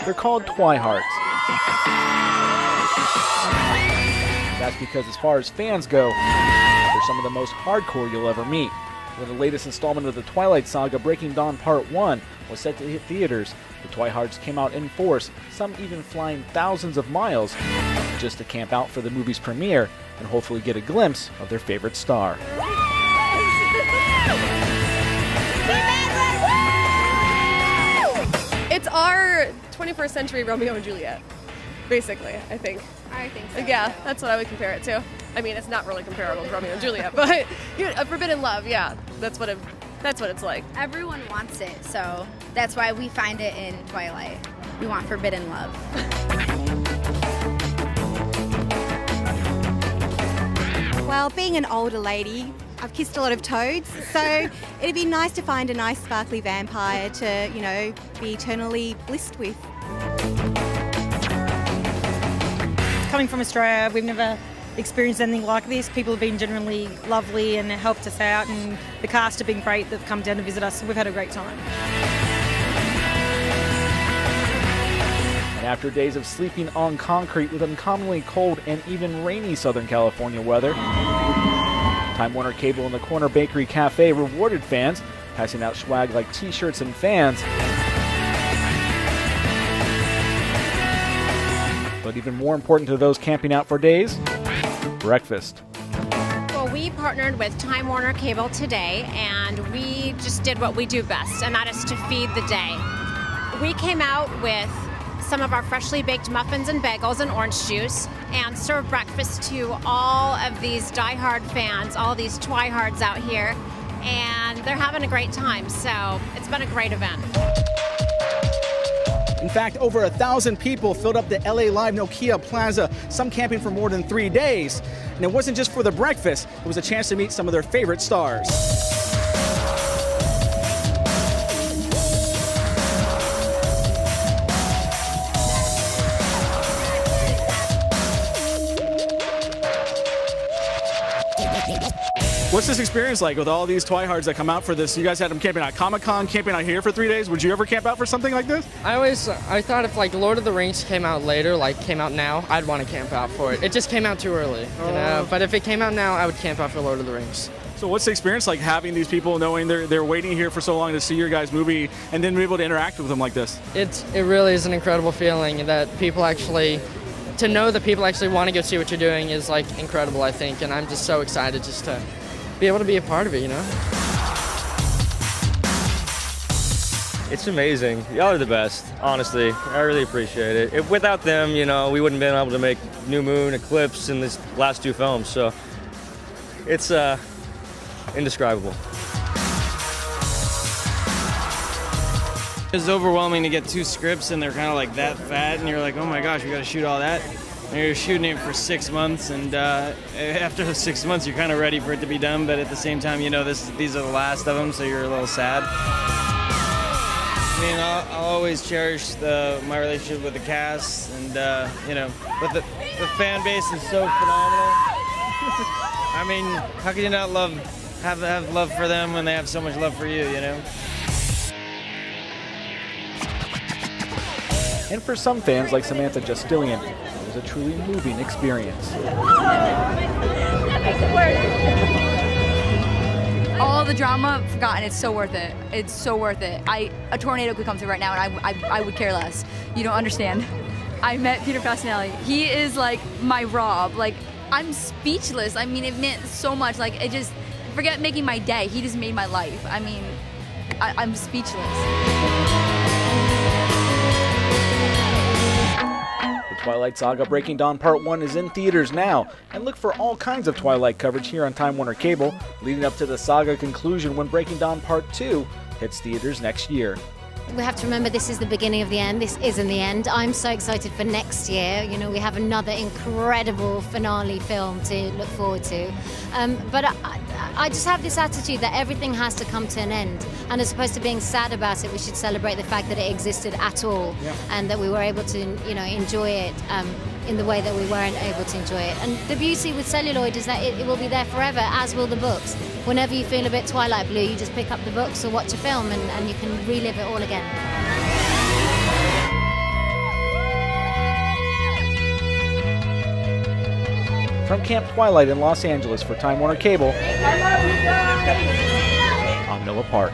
They're called Twihards. That's because as far as fans go, they're some of the most hardcore you'll ever meet. When the latest installment of the Twilight Saga, Breaking Dawn Part 1, was set to hit theaters, the Twihards came out in force, some even flying thousands of miles just to camp out for the movie's premiere and hopefully get a glimpse of their favorite star. It's our 21st century Romeo and Juliet, basically, I think. I think so. Yeah, that's what I would compare it to. I mean, it's not really comparable to Romeo and Juliet, but a forbidden love, yeah, that's what it's like. Everyone wants it, so that's why we find it in Twilight. We want forbidden love. Well, being an older lady, I've kissed a lot of toads, so it'd be nice to find a nice sparkly vampire to, be eternally blissed with. Coming from Australia, we've never experienced anything like this. People have been genuinely lovely and helped us out, and the cast have been great that have come down to visit us, so we've had a great time. And after days of sleeping on concrete with uncommonly cold and even rainy Southern California weather, Time Warner Cable and the Corner Bakery Cafe rewarded fans, passing out swag like t-shirts and fans. But even more important to those camping out for days, breakfast. Well, we partnered with Time Warner Cable today, and we just did what we do best, and that is to feed the day. We came out with some of our freshly baked muffins and bagels and orange juice, and served breakfast to all of these diehard fans, all these Twihards out here, and they're having a great time, so it's been a great event. In fact, over 1,000 people filled up the LA Live Nokia Plaza, some camping for more than 3 days. And it wasn't just for the breakfast, it was a chance to meet some of their favorite stars. What's this experience like with all these Twihards that come out for this? You guys had them camping at Comic-Con, camping out here for 3 days. Would you ever camp out for something like this? I thought if like Lord of the Rings came out later, like came out now, I'd want to camp out for it. It just came out too early, you know? But if it came out now, I would camp out for Lord of the Rings. So what's the experience like having these people knowing they're waiting here for so long to see your guys' movie and then be able to interact with them like this? It really is an incredible feeling that people actually, to know that people actually want to go see what you're doing is like incredible, I think. And I'm just so excited just to be able to be a part of it, you know? It's amazing. Y'all are the best, honestly. I really appreciate it. Without them, we wouldn't have been able to make New Moon, Eclipse, and these last 2 films, so it's indescribable. It's overwhelming to get 2 scripts and they're kind of like that fat, and you're like, oh my gosh, we got to shoot all that. And you're shooting it for 6 months, and after those 6 months, you're kind of ready for it to be done. But at the same time, these are the last of them, so you're a little sad. I mean, I'll always cherish my relationship with the cast, and but the fan base is so phenomenal. I mean, how can you not have love for them when they have so much love for you? And for some fans, like Samantha Justillion, it was a truly moving experience. All the drama forgotten. It's so worth it. It's so worth it. A tornado could come through right now, and I would care less. You don't understand. I met Peter Fasinelli. He is like my Rob. Like, I'm speechless. I mean, it meant so much. Like, forget making my day. He just made my life. I mean, I'm speechless. Twilight Saga Breaking Dawn Part 1 is in theaters now, and look for all kinds of Twilight coverage here on Time Warner Cable, leading up to the saga conclusion when Breaking Dawn Part 2 hits theaters next year. We have to remember this is the beginning of the end. This isn't the end. I'm so excited for next year. We have another incredible finale film to look forward to. But I just have this attitude that everything has to come to an end. And as opposed to being sad about it, we should celebrate the fact that it existed at all, and that we were able to, enjoy it in the way that we weren't able to enjoy it. And the beauty with celluloid is that it will be there forever, as will the books. Whenever you feel a bit Twilight blue, you just pick up the books or watch a film and you can relive it all again. From Camp Twilight in Los Angeles for Time Warner Cable, I'm Noah Park.